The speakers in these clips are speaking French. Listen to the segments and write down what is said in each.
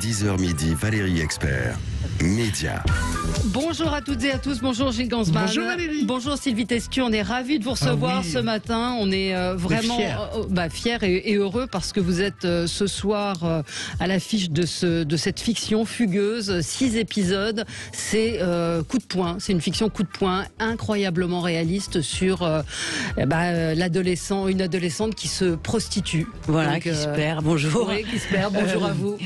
10h midi, Valérie Expert. Média. Bonjour à toutes et à tous, bonjour Gilles Gansman. Bonjour Valérie. Bonjour Sylvie Tescu, on est ravis de vous recevoir ce matin. On est vraiment fiers et heureux parce que vous êtes ce soir à l'affiche de cette fiction fugueuse, 6 épisodes. C'est coup de poing, c'est une fiction coup de poing incroyablement réaliste sur une adolescente qui se prostitue. Voilà, donc, qui se perd. Bonjour. Oui, qui se perd. Bonjour à vous.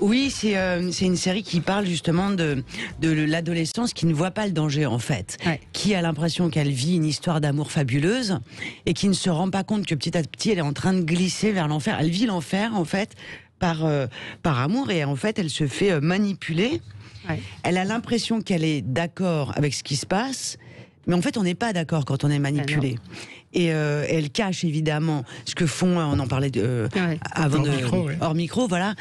Oui, c'est une série qui parle justement de l'adolescence qui ne voit pas le danger en fait, qui a l'impression qu'elle vit une histoire d'amour fabuleuse et qui ne se rend pas compte que petit à petit elle est en train de glisser vers l'enfer. Elle vit l'enfer en fait par amour et en fait elle se fait manipuler. Ouais. Elle a l'impression qu'elle est d'accord avec ce qui se passe, mais en fait on n'est pas d'accord quand on est manipulé. Et elle cache évidemment ce que font, on en parlait hors micro, voilà.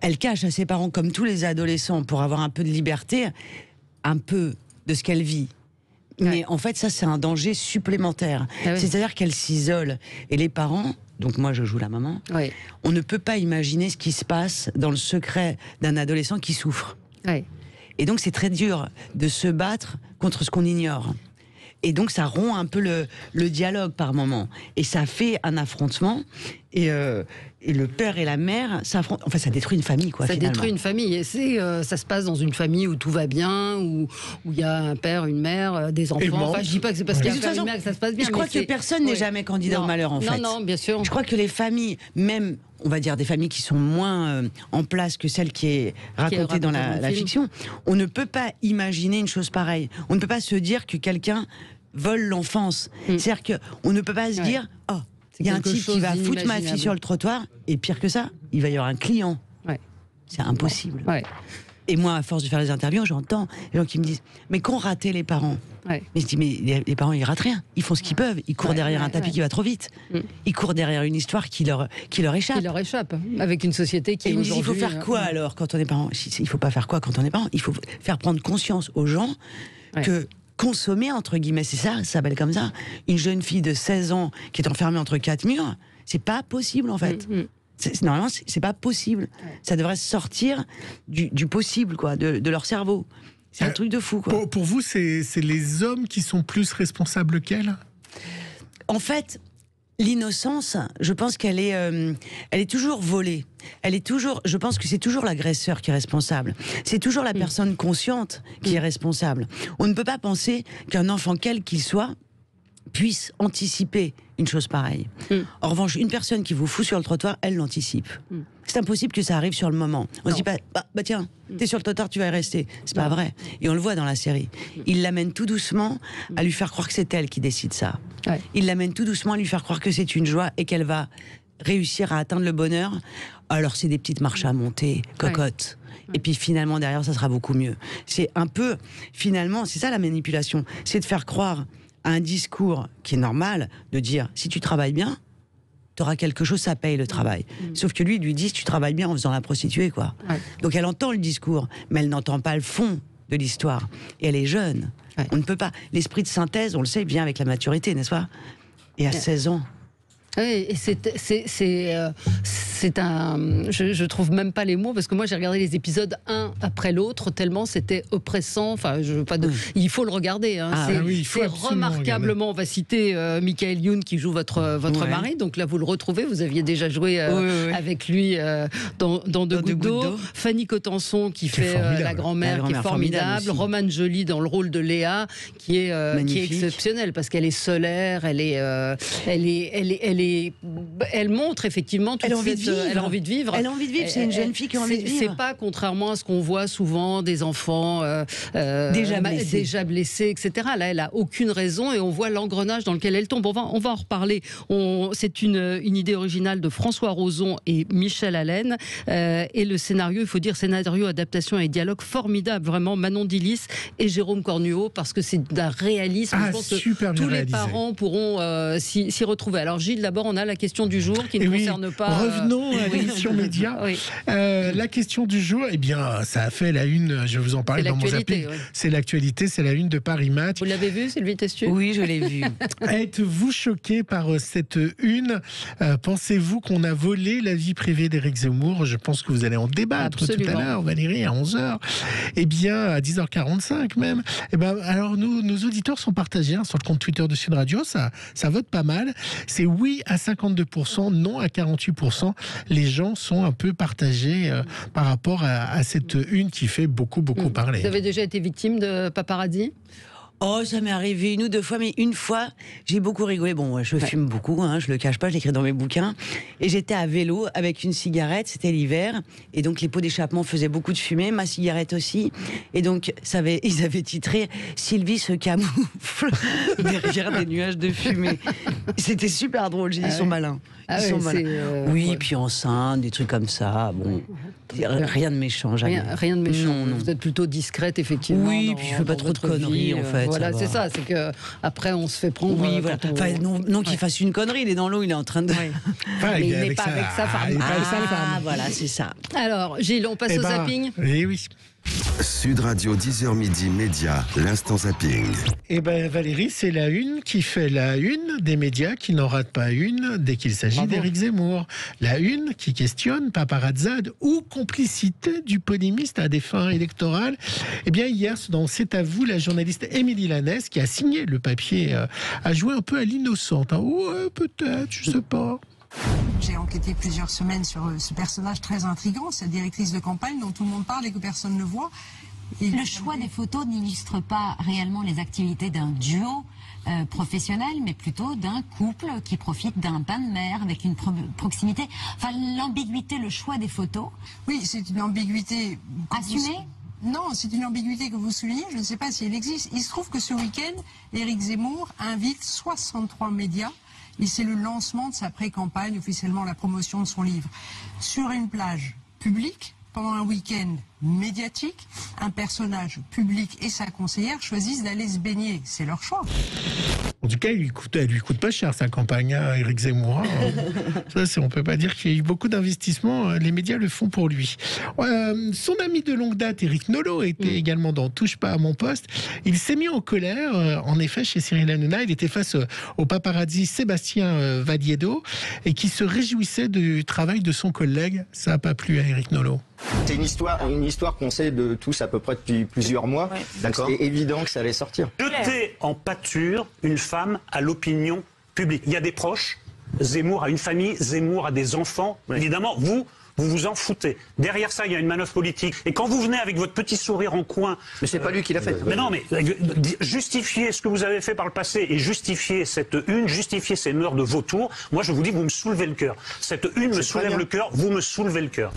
Elle cache à ses parents, comme tous les adolescents, pour avoir un peu de liberté, un peu de ce qu'elle vit. Mais en fait, ça, c'est un danger supplémentaire. C'est-à-dire qu'elle s'isole. Et les parents, donc moi, je joue la maman, on ne peut pas imaginer ce qui se passe dans le secret d'un adolescent qui souffre. Et donc, c'est très dur de se battre contre ce qu'on ignore. Et donc, ça rompt un peu le dialogue par moment. Et ça fait un affrontement. Et le père et la mère s'affrontent. Enfin, ça détruit une famille, quoi. Ça détruit une famille. Et ça se passe dans une famille où tout va bien, où il y a un père, une mère, des enfants. Enfin, je dis pas que c'est parce qu'il y a un père et une mère que ça se passe bien. Je crois que personne n'est jamais candidat au malheur, en fait. Non, bien sûr. Je crois que les familles, même, on va dire des familles qui sont moins en place que celle qui est racontée dans la fiction, on ne peut pas imaginer une chose pareille. On ne peut pas se dire que quelqu'un vole l'enfance. C'est-à-dire qu'on ne peut pas se dire, oh, il y a un type qui va foutre ma fille sur le trottoir, et pire que ça, il va y avoir un client. C'est impossible. Et moi, à force de faire les interviews, j'entends les gens qui me disent, mais qu'ont raté les parents? Mais je dis, mais les parents, ils ratent rien. Ils font ce qu'ils peuvent. Ils courent derrière un tapis qui va trop vite. Ils courent derrière une histoire qui leur échappe. Qui leur échappe. Avec une société qui est aujourd'hui... Il faut faire quoi alors quand on est parent? Il faut pas faire quoi quand on est parent? Il faut faire prendre conscience aux gens que consommer, entre guillemets, c'est ça s'appelle comme ça. Une jeune fille de 16 ans qui est enfermée entre 4 murs, c'est pas possible en fait. Normalement, c'est pas possible. Ça devrait sortir du possible, quoi, de leur cerveau. C'est un truc de fou, quoi. Pour vous, c'est les hommes qui sont plus responsables qu'elle? En fait, l'innocence, je pense qu'elle est toujours volée. Je pense que c'est toujours l'agresseur qui est responsable. C'est toujours la personne consciente qui est responsable. On ne peut pas penser qu'un enfant, quel qu'il soit, puisse anticiper une chose pareille. En revanche, une personne qui vous fout sur le trottoir, elle l'anticipe. C'est impossible que ça arrive sur le moment. On se dit pas, bah tiens, t'es sur le trottoir, tu vas y rester. C'est pas vrai. Et on le voit dans la série. Il l'amène tout doucement à lui faire croire que c'est elle qui décide ça. Il l'amène tout doucement à lui faire croire que c'est une joie et qu'elle va réussir à atteindre le bonheur. Alors c'est des petites marches à monter, cocotte. Et puis finalement derrière ça sera beaucoup mieux. C'est un peu, finalement, c'est ça la manipulation. C'est de faire croire à un discours qui est normal, de dire si tu travailles bien, tu auras quelque chose, ça paye le travail. Sauf que lui, il lui dit si tu travailles bien en faisant la prostituée, quoi. Donc elle entend le discours, mais elle n'entend pas le fond de l'histoire. Et elle est jeune. On ne peut pas. L'esprit de synthèse, on le sait, vient avec la maturité, n'est-ce pas? Et à 16 ans. Oui, et c'est un... Je trouve même pas les mots, parce que moi j'ai regardé les épisodes un après l'autre, tellement c'était oppressant. Enfin, je veux pas il faut le regarder. Hein. C'est remarquablement... On va citer Michael Youn qui joue votre mari. Donc là, vous le retrouvez. Vous aviez déjà joué avec lui dans Deux Gouttes d'eau. Fanny Cotenson qui fait la grand-mère, qui est formidable. Romane Joly dans le rôle de Léa, qui est exceptionnelle, parce qu'elle est solaire, elle montre effectivement toute elle a envie de vivre. Elle a envie de vivre. C'est une jeune fille qui a envie de vivre. C'est pas, contrairement à ce qu'on voit souvent, des enfants déjà blessés, etc. Là, elle a aucune raison et on voit l'engrenage dans lequel elle tombe. On va en reparler. C'est une idée originale de François Rozon et Michel Allen. Et le scénario, il faut dire, scénario, adaptation et dialogue formidable. Vraiment, Manon Dilis et Jérôme Cornuau, parce que c'est d'un réalisme. Je pense que tous les parents pourront s'y retrouver. Alors Gilles, d'abord, on a la question du jour qui ne concerne pas... Revenons pardon, à l'émission Média. Oui. La question du jour, eh bien, ça a fait la une, je vais vous en parler dans mon zapping. Oui. C'est l'actualité, c'est la une de Paris Match. Vous l'avez vu, Sylvie Testu? Oui, je l'ai vu. Êtes-vous choqué par cette une? Pensez-vous qu'on a volé la vie privée d'Éric Zemmour? Je pense que vous allez en débattre tout à l'heure, Valérie, à 11h. Eh bien, à 10h45 même. Eh bien, alors, nos auditeurs sont partagés sur le compte Twitter de Sud Radio. Ça vote pas mal. C'est oui à 52%, non à 48%. Les gens sont un peu partagés par rapport à cette une qui fait beaucoup parler. Vous avez déjà été victime de paparazzi? Oh, ça m'est arrivé 1 ou 2 fois, mais une fois, j'ai beaucoup rigolé. Bon, je fume beaucoup, je le cache pas, je l'écris dans mes bouquins. Et j'étais à vélo avec une cigarette, c'était l'hiver, et donc les pots d'échappement faisaient beaucoup de fumée, ma cigarette aussi. Et donc, ils avaient titré « Sylvie se camoufle derrière des nuages de fumée ». C'était super drôle, j'ai dit, ils sont malins. Ils sont malins. Oui, puis enceinte, des trucs comme ça, bon... Rien de méchant, jamais. Rien de méchant. Non. Vous êtes plutôt discrète, effectivement. Oui, puis je fais pas trop de conneries, en fait. Voilà, c'est ça. C'est que après, on se fait prendre. Oui, voilà. Enfin, non qu'il fasse une connerie. Il est dans l'eau, il est en train de. Mais il n'est pas avec sa femme. Voilà, c'est ça. Alors, Gilles, on passe au zapping. Oui. Sud Radio 10h midi Média, l'instant zapping. Eh bien Valérie, c'est la une qui fait la une des médias qui n'en ratent pas une dès qu'il s'agit d'Éric Zemmour. La une qui questionne paparazzade ou complicité du polémiste à des fins électorales. Eh bien hier, dans C'est à vous, la journaliste Émilie Lanès, qui a signé le papier, a joué un peu à l'innocente. Ouais, peut-être, je sais pas. J'ai enquêté plusieurs semaines sur ce personnage très intriguant, cette directrice de campagne dont tout le monde parle et que personne ne voit. Et le choix des photos n'illustre pas réellement les activités d'un duo professionnel, mais plutôt d'un couple qui profite d'un bain de mer avec une proximité. Enfin, l'ambiguïté, le choix des photos. Oui, c'est une ambiguïté... Assumée ? Non, c'est une ambiguïté que vous soulignez, je ne sais pas si elle existe. Il se trouve que ce week-end, Éric Zemmour invite 63 médias. Et c'est le lancement de sa pré-campagne, officiellement la promotion de son livre. Sur une plage publique, pendant un week-end médiatique, un personnage public et sa conseillère choisissent d'aller se baigner. C'est leur choix. En tout cas, elle lui coûte pas cher sa campagne, Éric Zemmour. Ça, on peut pas dire qu'il y a eu beaucoup d'investissements. Les médias le font pour lui. Son ami de longue date, Éric Nolot, était également dans Touche pas à mon poste. Il s'est mis en colère. En effet, chez Cyril Hanouna, il était face au paparazzi Sébastien Vadiedo et qui se réjouissait du travail de son collègue. Ça n'a pas plu à Éric Nolot. C'est une histoire qu'on sait de tous à peu près depuis plusieurs mois. D'accord. C'est évident que ça allait sortir. Jeter en pâture une femme à l'opinion publique. Il y a des proches. Zemmour a une famille. Zemmour a des enfants. Ouais. Évidemment, vous vous en foutez. Derrière ça, il y a une manœuvre politique. Et quand vous venez avec votre petit sourire en coin... Mais c'est pas lui qui l'a fait. Mais non, mais justifier ce que vous avez fait par le passé et justifier cette une, justifier ces mœurs de vautours, moi je vous dis, vous me soulevez le cœur. Cette une me soulève le cœur, vous me soulevez le cœur.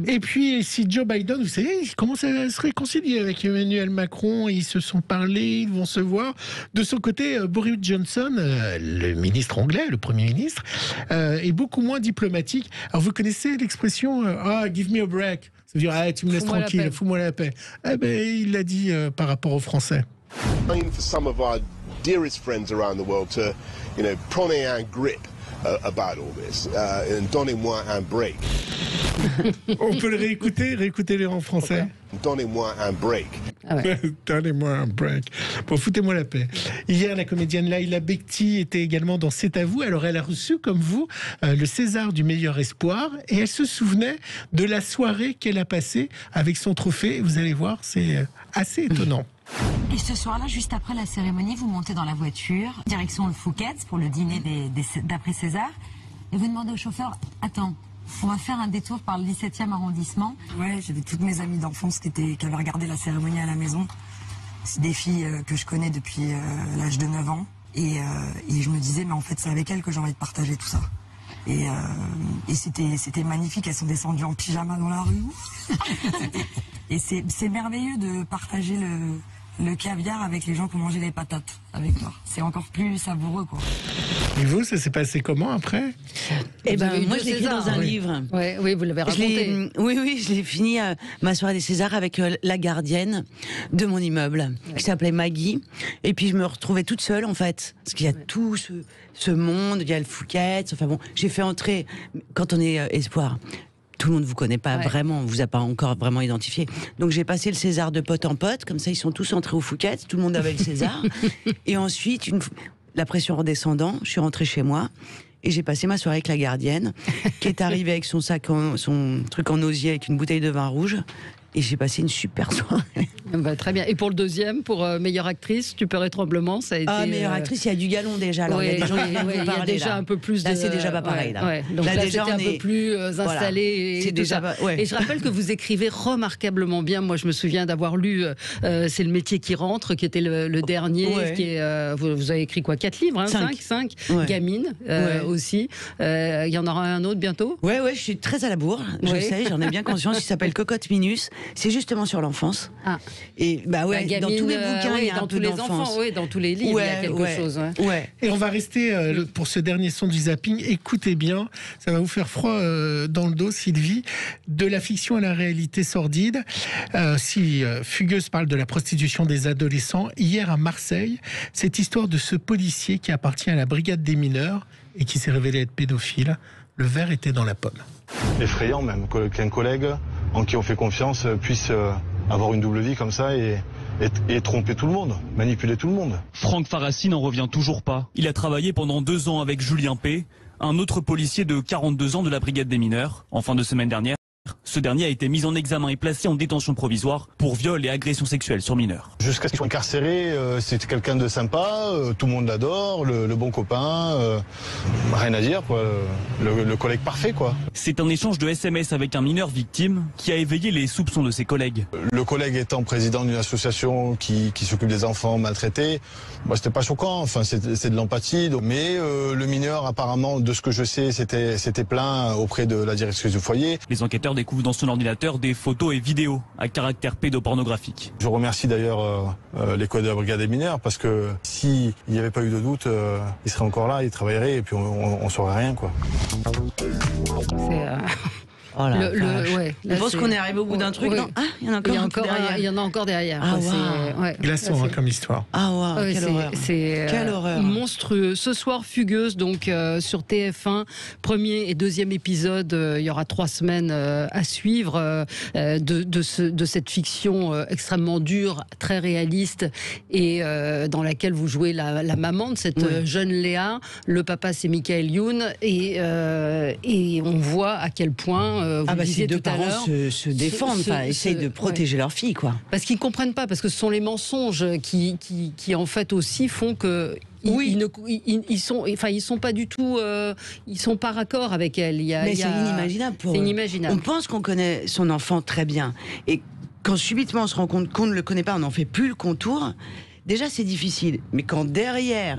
Et puis, si Joe Biden, vous savez, il commence à se réconcilier avec Emmanuel Macron, ils se sont parlé, ils vont se voir. De son côté, Boris Johnson, le ministre anglais, le Premier ministre, est beaucoup moins diplomatique. Alors, vous connaissez l'expression « give me a break ». Ça veut dire « tu me laisses tranquille, fous-moi la paix ». Eh ben, il l'a dit par rapport aux Français. For some of our dearest friends around the world to, prenez un grip about all this, and donnez-moi un break. On peut le réécouter-le en français. Donnez-moi un break. Ah ouais. Donnez-moi un break. Bon, foutez-moi la paix. Hier, la comédienne Laila Bekti était également dans C'est à vous. Alors, elle a reçu, comme vous, le César du meilleur espoir. Et elle se souvenait de la soirée qu'elle a passée avec son trophée. Vous allez voir, c'est assez étonnant. Et ce soir-là, juste après la cérémonie, vous montez dans la voiture, direction le Fouquet's pour le dîner d'après César. Et vous demandez au chauffeur, attends, on va faire un détour par le 17e arrondissement. Ouais, j'avais toutes mes amies d'enfance qui avaient regardé la cérémonie à la maison. C'est des filles que je connais depuis l'âge de 9 ans. Et je me disais, mais en fait, c'est avec elles que j'ai envie de partager tout ça. Et c'était magnifique, elles sont descendues en pyjama dans la rue. Et c'est merveilleux de partager le caviar avec les gens qui ont mangé les patates avec toi. C'est encore plus savoureux, quoi. Et vous, ça s'est passé comment après? Eh ben, moi, je l'ai écrit dans un livre. Oui, vous l'avez raconté. Oui, je l'ai fini ma soirée des Césars avec la gardienne de mon immeuble, qui s'appelait Maggie. Et puis, je me retrouvais toute seule, en fait. Parce qu'il y a tout ce monde, il y a le Fouquet. Enfin bon, j'ai fait entrer, quand on est espoir, tout le monde ne vous connaît pas vraiment, on vous a pas encore vraiment identifié. Donc j'ai passé le César de pote en pote, comme ça ils sont tous entrés au Fouquet, tout le monde avait le César. Et ensuite, la pression redescendant, je suis rentrée chez moi et j'ai passé ma soirée avec la gardienne, qui est arrivée avec son sac, son truc en osier avec une bouteille de vin rouge. Et j'ai passé une super soirée. Bah, très bien. Et pour le deuxième, pour meilleure actrice, Stupeur et Tremblement, ça a été... meilleure actrice, il y a du galon déjà. Alors, il y a des gens qui il y a déjà un peu plus de... Là, c'est déjà pas pareil. Là. Donc là déjà, c'était un peu plus installé. C'est déjà Et je rappelle que vous écrivez remarquablement bien. Moi, je me souviens d'avoir lu C'est le métier qui rentre, qui était le dernier. Qui est, vous avez écrit quoi, 4 livres, 5 Gamine aussi. Il y en aura un autre bientôt? Oui, je suis très à la bourre. Je sais, j'en ai bien conscience. Il s'appelle Cocotte Minus. C'est justement sur l'enfance. Et Gamine, dans tous les bouquins, il y a dans un tous peu les d'enfance. enfants, dans tous les livres, il y a quelque chose. Et on va rester pour ce dernier son du zapping. Écoutez bien, ça va vous faire froid dans le dos, Sylvie. De la fiction à la réalité sordide. Si Fugueuse parle de la prostitution des adolescents, hier à Marseille, cette histoire de ce policier qui appartient à la brigade des mineurs et qui s'est révélé être pédophile, le verre était dans la pomme. Effrayant même qu'un collègue en qui on fait confiance puisse avoir une double vie comme ça et tromper tout le monde, manipuler tout le monde. Franck Farassi n'en revient toujours pas. Il a travaillé pendant 2 ans avec Julien P., un autre policier de 42 ans de la brigade des mineurs. En fin de semaine dernière, ce dernier a été mis en examen et placé en détention provisoire pour viol et agression sexuelle sur mineurs. Jusqu'à ce qu'il soit incarcéré, c'était quelqu'un de sympa, tout le monde l'adore, le bon copain, rien à dire, quoi, le collègue parfait, quoi. C'est un échange de SMS avec un mineur victime qui a éveillé les soupçons de ses collègues. Le collègue étant président d'une association qui s'occupe des enfants maltraités, c'était pas choquant, enfin c'est de l'empathie, mais le mineur apparemment, de ce que je sais, c'était plaint auprès de la directrice du foyer. Les enquêteurs découvre dans son ordinateur des photos et vidéos à caractère pédopornographique. Je remercie d'ailleurs les collègues de la brigade des mineurs parce que s'il n'y avait pas eu de doute, il serait encore là, il travaillerait et puis on saurait rien, quoi. Oh je pense qu'on est arrivé au bout d'un truc. Non, il y en a encore derrière. Il y en a encore derrière. Glaçant comme histoire. Quelle horreur. Monstrueux. Ce soir, Fugueuse, donc sur TF1, premier et deuxième épisode. Il y aura 3 semaines à suivre de cette fiction extrêmement dure, très réaliste et dans laquelle vous jouez la maman de cette jeune Léa. Le papa, c'est Michael Youn et on voit à quel point ces deux parents se défendent, essayent de protéger leur fille, quoi. Parce qu'ils ne comprennent pas, parce que ce sont les mensonges qui en fait aussi font que ils sont pas du tout, ils sont pas raccord avec elle. Mais c'est inimaginable pour eux. C'est inimaginable. On pense qu'on connaît son enfant très bien, et quand subitement on se rend compte qu'on ne le connaît pas, on n'en fait plus le contour. Déjà c'est difficile, mais quand derrière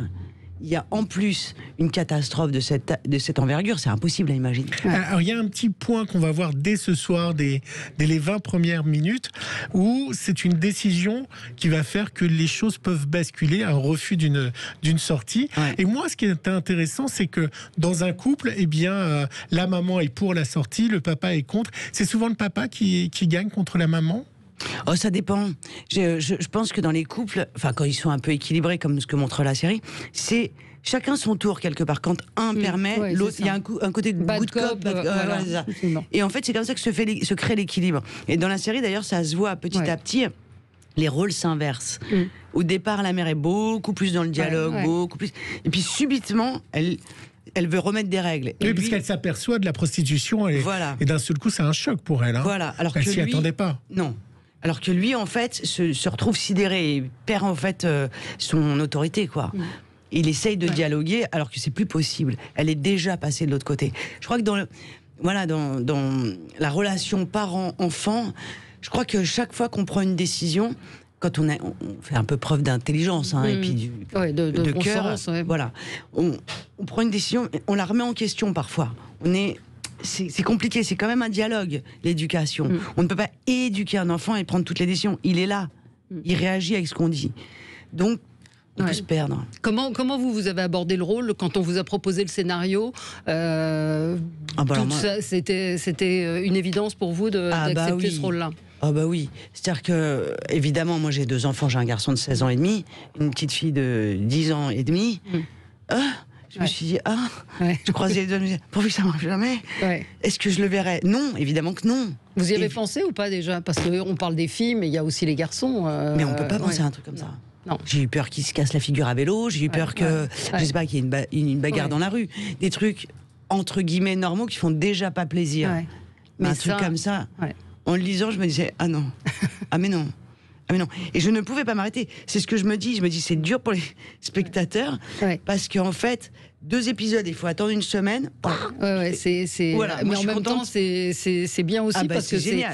il y a en plus une catastrophe de cette envergure, c'est impossible à imaginer. Alors, il y a un petit point qu'on va voir dès ce soir, dès les 20 premières minutes, où c'est une décision qui va faire que les choses peuvent basculer, un refus d'une sortie. Et moi, ce qui est intéressant, c'est que dans un couple, la maman est pour la sortie, le papa est contre. C'est souvent le papa qui gagne contre la maman. Oh, ça dépend. Je pense que dans les couples, quand ils sont un peu équilibrés, comme ce que montre la série, c'est chacun son tour quelque part. Quand un permet, l'autre, il y a un côté de good cop. Et en fait, c'est comme ça que se crée l'équilibre. Et dans la série, d'ailleurs, ça se voit petit à petit. Les rôles s'inversent. Au départ, la mère est beaucoup plus dans le dialogue, beaucoup plus. Et puis subitement, elle veut remettre des règles. Oui, parce qu'elle s'aperçoit de la prostitution et d'un seul coup, c'est un choc pour elle. Voilà. Alors elle s'y attendait pas. Non. Alors que lui, en fait, se retrouve sidéré et perd en fait son autorité, quoi. Il essaye de dialoguer alors que c'est plus possible. Elle est déjà passée de l'autre côté. Je crois que dans la relation parent-enfant, je crois que chaque fois qu'on prend une décision, quand on fait un peu preuve d'intelligence et puis de cœur, voilà, on prend une décision, on la remet en question parfois. C'est compliqué, c'est quand même un dialogue, l'éducation. On ne peut pas éduquer un enfant et prendre toutes les décisions. Il est là, il réagit avec ce qu'on dit. Donc, On peut se perdre. Comment vous avez abordé le rôle quand on vous a proposé le scénario c'était une évidence pour vous d'accepter ce rôle-là? Ah bah oui, c'est-à-dire que, évidemment, moi j'ai 2 enfants, j'ai un garçon de 16 ans et demi, une petite fille de 10 ans et demi. Je me suis dit, je croisais les doigts, je me disais, pourvu que ça marche jamais. Est-ce que je le verrai? Non, évidemment que non. Vous y avez pensé ou pas déjà? Parce qu'on parle des filles, mais il y a aussi les garçons. Mais on peut pas penser à un truc comme ça. Non. J'ai eu peur qu'il se casse la figure à vélo, j'ai eu peur que, je sais pas, qu'il y ait une bagarre dans la rue. Des trucs, entre guillemets, normaux qui font déjà pas plaisir. Mais un truc comme ça, en le lisant, je me disais, ah non, ah mais non. Ah mais non. Et je ne pouvais pas m'arrêter. C'est ce que je me dis. Je me dis, c'est dur pour les spectateurs. Parce qu'en fait, 2 épisodes, il faut attendre une semaine. Voilà. Mais en même temps, c'est bien aussi parce que c'est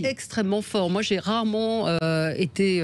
extrêmement fort. Moi, j'ai rarement été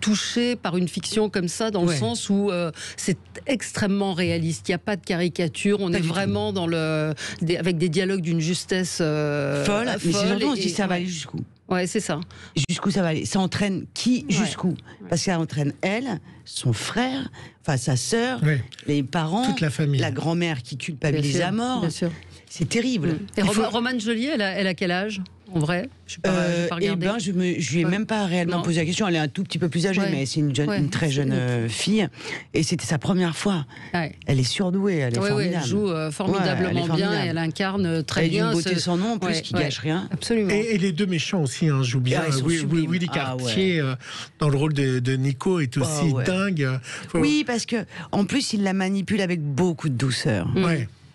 touchée par une fiction comme ça, dans le sens où c'est extrêmement réaliste. Il n'y a pas de caricature. On est vraiment avec des dialogues d'une justesse folle. Mais c'est surtout, on se dit, ça va aller jusqu'où? Ouais, c'est ça. Jusqu'où ça va aller? Ça entraîne qui jusqu'où? Parce que ça entraîne elle, son frère, enfin sa sœur, les parents, toute la famille, la grand-mère qui culpabilise à mort. Bien sûr. C'est terrible. Et Romane Joliet, elle a quel âge en vrai? Je n'ai pas regardé. Je lui ai même pas réellement posé la question. Elle est un tout petit peu plus âgée, mais c'est une très jeune fille. Et c'était sa première fois. Elle est surdouée, elle est formidable. Elle joue formidablement bien et elle incarne très bien. Elle a une beauté sans nom en plus qui gâche rien. Absolument. Et les 2 méchants aussi jouent bien. Willy Cartier dans le rôle de Nico est aussi dingue. Oui, parce que en plus il la manipule avec beaucoup de douceur.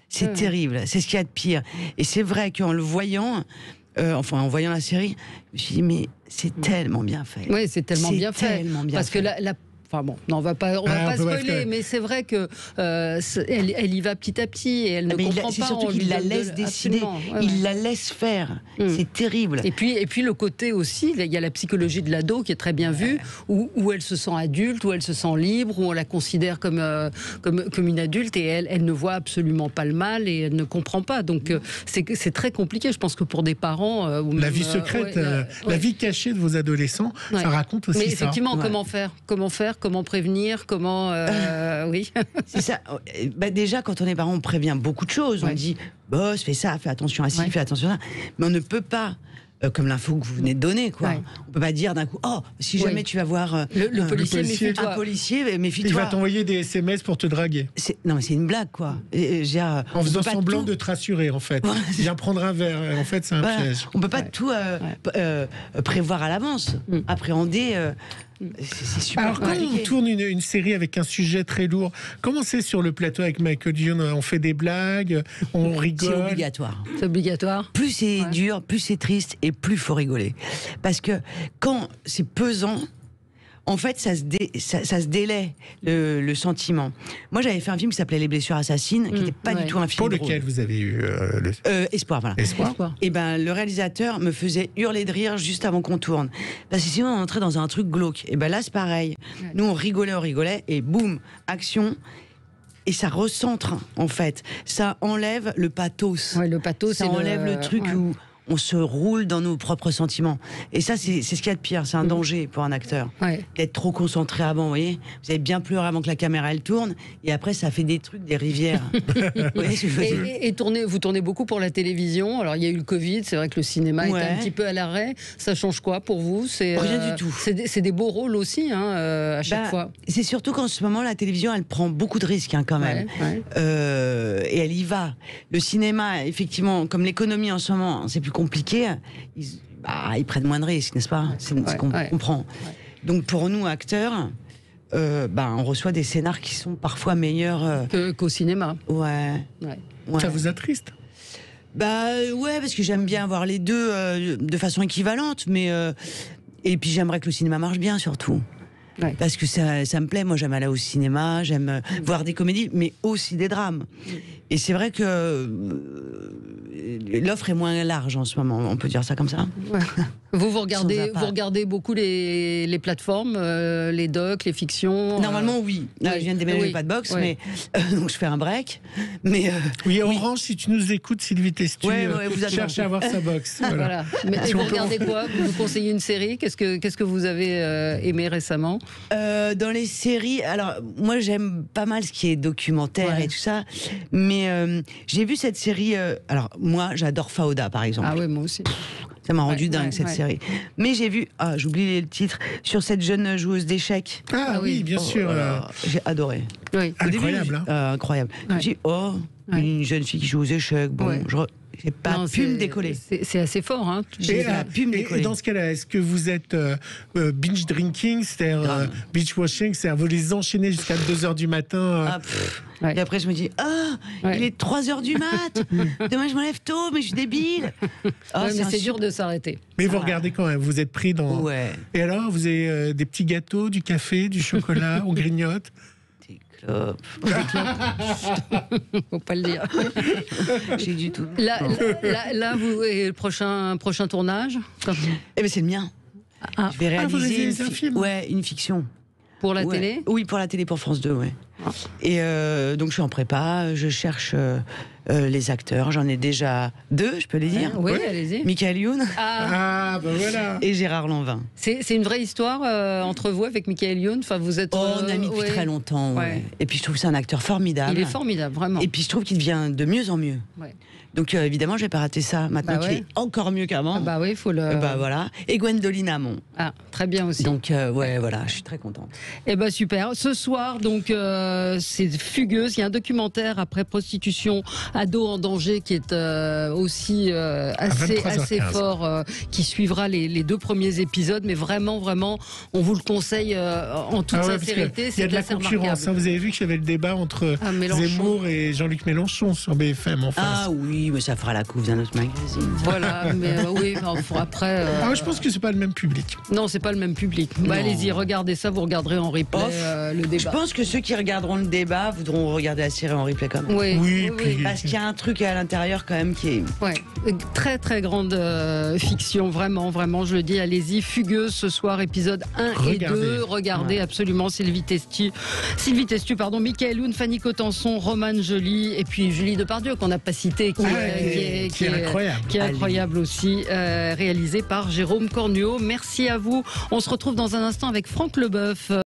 C'est terrible, c'est ce qu'il y a de pire. Et c'est vrai qu'en le voyant, en voyant la série, je me suis dit, mais c'est tellement bien fait. Oui, c'est tellement bien fait. Parce que enfin bon, non, on va pas spoiler, mais c'est vrai que elle y va petit à petit et elle ne comprend pas. C'est surtout qu'il la laisse décider, il la laisse faire. C'est terrible. Et puis le côté aussi, il y a la psychologie de l'ado qui est très bien vue, où elle se sent adulte, où elle se sent libre, où on la considère comme une adulte et elle ne voit absolument pas le mal et elle ne comprend pas. Donc c'est très compliqué. Je pense que pour des parents, la vie secrète, la vie cachée de vos adolescents, ça raconte aussi ça. Mais effectivement, comment faire, comment prévenir, comment... oui. C'est ça. Déjà, quand on est parent, on prévient beaucoup de choses. On dit, boss, fais ça, fais attention à ci, fais attention à ça. Mais on ne peut pas, comme l'info que vous venez de donner, quoi. On peut pas dire d'un coup, si jamais tu vas voir le policier, méfie-toi. Un policier, méfie-toi. Il va t'envoyer des SMS pour te draguer. Non, mais c'est une blague, quoi. En faisant semblant de te rassurer, en fait. Viens prendre un verre. En fait, c'est un piège. On peut pas tout prévoir à l'avance, appréhender... C'est super. Alors quand on tourne une série avec un sujet très lourd, comment c'est sur le plateau avec Michael Youn? On fait des blagues, on rigole? C'est obligatoire. C'est obligatoire. Plus c'est dur, plus c'est triste et plus faut rigoler. Parce que quand c'est pesant, en fait, ça se délaie le sentiment. Moi, j'avais fait un film qui s'appelait Les blessures assassines, qui n'était pas du tout un film pour lequel vous avez eu Espoir, voilà. Espoir. Et le réalisateur me faisait hurler de rire juste avant qu'on tourne, parce que sinon on entrait dans un truc glauque. Et là, c'est pareil. Nous, on rigolait, et boum, action. Et ça recentre, en fait. Ça enlève le pathos. Le pathos, ça enlève le truc où on se roule dans nos propres sentiments. Et ça, c'est ce qu'il y a de pire. C'est un danger pour un acteur. D'être trop concentré avant, vous voyez. Vous avez bien pleuré avant que la caméra, elle tourne. Et après, ça fait des trucs, des rivières. Vous voyez ce que je veux dire ? Et vous tournez beaucoup pour la télévision. Alors, il y a eu le Covid. C'est vrai que le cinéma était un petit peu à l'arrêt. Ça change quoi pour vous ? Rien du tout. C'est des beaux rôles aussi, à chaque fois. C'est surtout qu'en ce moment, la télévision, elle prend beaucoup de risques, quand même. Et elle y va. Le cinéma, effectivement, comme l'économie en ce moment, c'est plus compliqué, ils prennent moins de risques, n'est-ce pas ? C'est ce qu'on comprend. Donc pour nous, acteurs, on reçoit des scénars qui sont parfois meilleurs qu'au cinéma. Ça vous attriste ? Parce que j'aime bien voir les deux de façon équivalente, mais et puis j'aimerais que le cinéma marche bien surtout. Parce que ça me plaît, moi j'aime aller au cinéma, j'aime voir des comédies, mais aussi des drames. Et c'est vrai que l'offre est moins large en ce moment, on peut dire ça comme ça. Vous regardez beaucoup les plateformes, les docs, les fictions. Normalement, oui. Là, je viens de déménager pas de box, mais donc je fais un break. Mais oui, Orange, si tu nous écoutes, Sylvie Testu vous cherche à avoir sa box. Voilà. Mais vous regardez quoi? Vous conseillez une série? Qu'est-ce que vous avez aimé récemment? Dans les séries, alors moi j'aime pas mal ce qui est documentaire et tout ça, mais j'ai vu cette série. Alors moi, j'adore Fauda, par exemple. Ah ouais, moi aussi. Ça m'a rendu dingue cette série. Mais j'ai vu, j'oublie le titre, sur cette jeune joueuse d'échecs. Ah oui, bien sûr. J'ai adoré. Oui. Incroyable. Incroyable. J'ai dit, une jeune fille qui joue aux échecs. Bon, j'ai pas pu me décoller. C'est assez fort, hein. J'ai pas pu me décoller. Et dans ce cas-là, est-ce que vous êtes binge drinking, c'est-à-dire binge watching, c'est-à-dire vous les enchaînez jusqu'à 2h du matin Et après, je me dis, il est 3h du mat. Demain, je me lève tôt, mais je suis débile. Mais c'est dur de s'arrêter. Mais vous regardez quand même, vous êtes pris dans. Ouais. Et alors, vous avez des petits gâteaux, du café, du chocolat, on grignote. Faut pas le dire. J'ai du tout. Là, vous et le prochain tournage. Eh ben c'est le mien. Je vais réaliser un film. Une fiction. Pour la télé. Oui, pour la télé, pour France 2, ouais. Et donc je suis en prépa, je cherche les acteurs. J'en ai déjà 2, je peux les dire. Oui, allez-y. Michael Youn. Bah voilà. Et Gérard Lanvin. C'est une vraie histoire entre vous avec Michael Youn. Enfin, vous êtes. On a mis depuis très longtemps. Ouais. Et puis je trouve que c'est un acteur formidable. Il est formidable, vraiment. Et puis je trouve qu'il devient de mieux en mieux. Ouais. Donc évidemment, je vais pas rater ça. Maintenant qu'il est encore mieux qu'avant. Bah oui, il faut le. Voilà. Et Gwendoline Amon. Ah, très bien aussi. Donc voilà, je suis très contente. Eh ben super. Ce soir, donc c'est Fugueuse. Il y a un documentaire après prostitution, ado en danger, qui est aussi assez fort, qui suivra les 2 premiers épisodes. Mais vraiment, on vous le conseille en toute sincérité. Il y a de la concurrence. Hein, vous avez vu qu'il y avait le débat entre Zemmour et Jean-Luc Mélenchon sur BFM en face. Ah oui, mais ça fera la couve d'un autre magazine. Voilà, mais oui, après. Je pense que c'est pas le même public. Non, c'est pas le même public. Allez-y, regardez ça, vous regarderez en replay le débat. Je pense que ceux qui regarderont le débat voudront regarder la série en replay quand même. Oui. Parce qu'il y a un truc à l'intérieur quand même qui est. Ouais, très très grande fiction, vraiment, je le dis, allez-y. Fugueuse ce soir, épisode 1 et 2. Regardez absolument Sylvie Testu, Michael Youn, Fanny Cotenson, Romane Joly, et puis Julie Depardieu qu'on n'a pas cité, qui est incroyable. Qui est incroyable aussi, réalisé par Jérôme Cornuau. Merci à vous. On se retrouve dans un instant avec Franck Leboeuf.